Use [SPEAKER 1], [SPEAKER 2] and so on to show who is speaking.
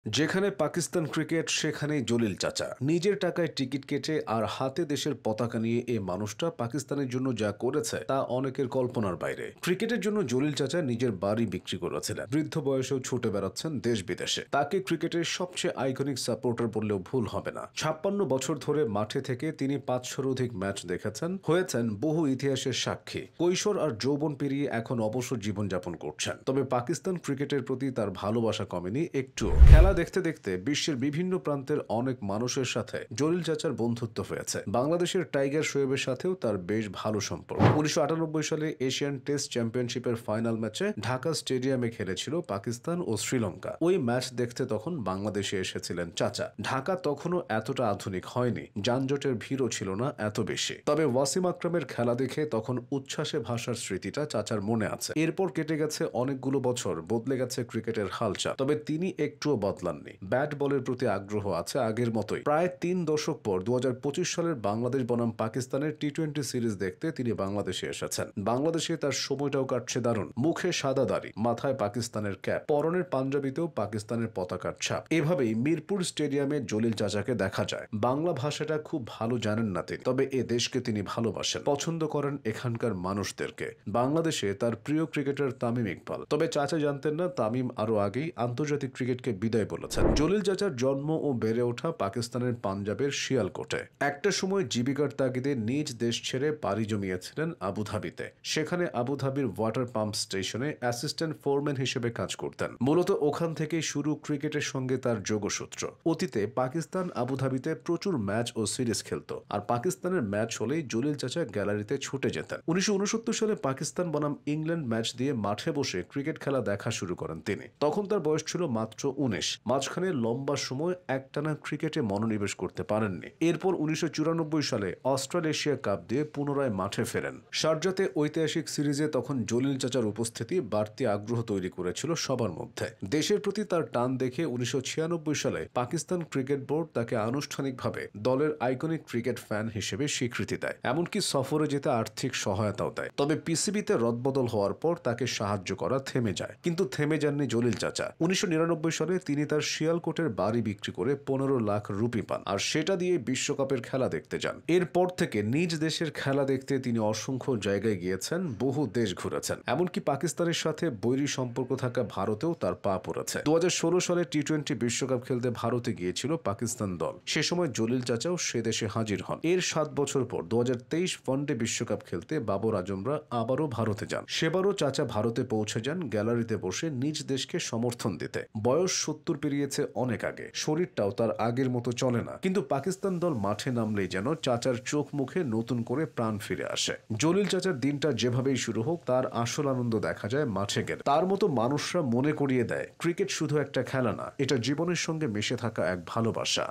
[SPEAKER 1] যেখানে পাকিস্তান ক্রিকেট সেখানেই জলিল চাচা নিজের টাকায় টিকিট কেটে আর হাতে দেশের পতাকা নিয়ে এই মানুষটা পাকিস্তানের জন্য যা করেছে তা অনেকের কল্পনার বাইরে। ক্রিকেটের জন্য জলিল চাচা নিজের বাড়ি বিক্রি করেছিলেন, বৃদ্ধ বয়সেও ছুটে বেড়াচ্ছেন দেশ বিদেশে। তাকে ক্রিকেটের সবচেয়ে আইকনিক সাপোর্টার বললেও ভুল হবে না। 56 বছর ধরে মাঠে থেকে তিনি 500-এর অধিক ম্যাচ দেখেছেন, হয়েছেন বহু ইতিহাসের সাক্ষী। কৈশোর আর যৌবন পেরিয়ে এখন অবসর জীবনযাপন করছেন। তবে পাকিস্তান ক্রিকেটের প্রতি তার ভালোবাসা কমেনি একটুও। খেলা দেখতে দেখতে বিশ্বের বিভিন্ন প্রান্তের অনেক মানুষের সাথে জলিল চাচার বন্ধুত্ব হয়েছে। বাংলাদেশের টাইগার শোয়েবের সাথেও তার বেশ ভালো সম্পর্ক। 1998 সালে এশিয়ান টেস্ট চ্যাম্পিয়নশিপের ফাইনাল ম্যাচে ঢাকা স্টেডিয়ামে খেলেছিল পাকিস্তান ও শ্রীলঙ্কা। ওই ম্যাচ দেখতে তখন বাংলাদেশে এসেছিলেন চাচা। ঢাকা তখনও এতটা আধুনিক হয়নি, যানজটের ভিড়ও ছিল না এত বেশি। তবে ওয়াসিম আকরামের খেলা দেখে তখন উচ্ছ্বাসে ভাসার স্মৃতিটা চাচার মনে আছে। এরপর কেটে গেছে অনেকগুলো বছর, বদলে গেছে ক্রিকেটের হালচাল, তবে তিনি একটুও বদলাননি। ব্যাট বলের প্রতি আগ্রহ আছে আগের মতোই। প্রায় 3 দশক পর 2025 সালের বাংলাদেশ বনাম পাকিস্তানের টি-20 সিরিজ দেখতে তিনি বাংলাদেশে এসেছেন। বাংলাদেশে তার সময়টাও কাটছে দারুণ। মুখে সাদা দাড়ি, মাথায় পাকিস্তানের ক্যাপ, পরনের পাঞ্জাবিতেও পাকিস্তানের পতাকার ছাপ। এভাবেই মিরপুর স্টেডিয়ামে জলিল চাচাকে দেখা যায়। বাংলা ভাষাটা খুব ভালো জানেন না তিনি, তবে এ দেশকে তিনি ভালোবাসেন, পছন্দ করেন এখানকার মানুষদেরকে। বাংলাদেশে তার প্রিয় ক্রিকেটার তামিম ইকবাল। তবে চাচা জানতেন না তামিম আরো আগেই আন্তর্জাতিক ক্রিকেটকে বিদায় বলেছেন। জলিল চাচার জন্ম ও বেড়ে ওঠা পাকিস্তানের পাঞ্জাবের শিয়ালকোটে। একটা সময় জীবিকার তাগিদে নিজ দেশ ছেড়ে পাড়ি জমিয়েছিলেন আবুধাবিতে। সেখানে আবুধাবির ওয়াটার পাম্প স্টেশনে অ্যাসিস্ট্যান্ট ফোরম্যান হিসেবে কাজ করতেন। মূলত ওখান থেকেই শুরু ক্রিকেটের সঙ্গে তার যোগসূত্র। অতীতে পাকিস্তান আবুধাবিতে প্রচুর ম্যাচ ও সিরিজ খেলত, আর পাকিস্তানের ম্যাচ হলেই জলিল চাচা গ্যালারিতে ছুটে যেতেন। 1969 সালে পাকিস্তান বনাম ইংল্যান্ড ম্যাচ দিয়ে মাঠে বসে ক্রিকেট খেলা দেখা শুরু করেন তিনি। তখন তার বয়স ছিল মাত্র 19। মাঝখানে লম্বা সময় একটানা ক্রিকেটে মনোনিবেশ করতে পারেননি। এরপর 1994 সালে অস্ট্রেলেশিয়া কাপ দিয়ে পুনরায় মাঠে ফেরেন। শারজাতে ঐতিহাসিক সিরিজে তখন জলিল চাচার উপস্থিতি বাড়তি আগ্রহ তৈরি করেছিল সবার মধ্যে। দেশের প্রতি তার টান দেখে 1996 সালে পাকিস্তান ক্রিকেট বোর্ড তাকে আনুষ্ঠানিকভাবে দলের আইকনিক ক্রিকেট ফ্যান হিসেবে স্বীকৃতি দেয়, এমনকি সফরে যেতে আর্থিক সহায়তাও দেয়। তবে পিসিবিতে রদবদল হওয়ার পর তাকে সাহায্য করা থেমে যায়। কিন্তু থেমে যাননি জলিল চাচা। 1999 সালে তিনি তার শিয়ালকোটের বাড়ি বিক্রি করে 15 লাখ রুপি পান, আর সেটা দিয়ে বিশ্বকাপের খেলা দেখতে যান। এরপর থেকে নিজ দেশের খেলা দেখতে তিনি অসংখ্য জায়গায় গিয়েছেন, বহু দেশ ঘুরেছেন, এমনকি পাকিস্তানের সাথে বৈরী সম্পর্ক থাকা ভারতেও তার পা পড়েছে। 2016 সালে টি-20 বিশ্বকাপ খেলতে ভারতে গিয়েছিল পাকিস্তান দল। সে সময় জলিল চাচাও সে দেশে হাজির হন। এর 7 বছর পর 2023 ওয়ানডে বিশ্বকাপ খেলতে বাবর আজমরা আবারও ভারতে যান। সেবারও চাচা ভারতে পৌঁছে যান গ্যালারিতে বসে নিজ দেশকে সমর্থন দিতে। বয়স 70 পেরিয়েছে অনেক আগে, শরীরটাও তার আগের মতো চলে না, কিন্তু পাকিস্তান দল মাঠে নামলেই যেন চাচার চোখ মুখে নতুন করে প্রাণ ফিরে আসে। জলিল চাচার দিনটা যেভাবেই শুরু হোক, তার আসল আনন্দ দেখা যায় মাঠে গেলে। তার মতো মানুষরা মনে করিয়ে দেয় ক্রিকেট শুধু একটা খেলা না, এটা জীবনের সঙ্গে মিশে থাকা এক ভালোবাসা।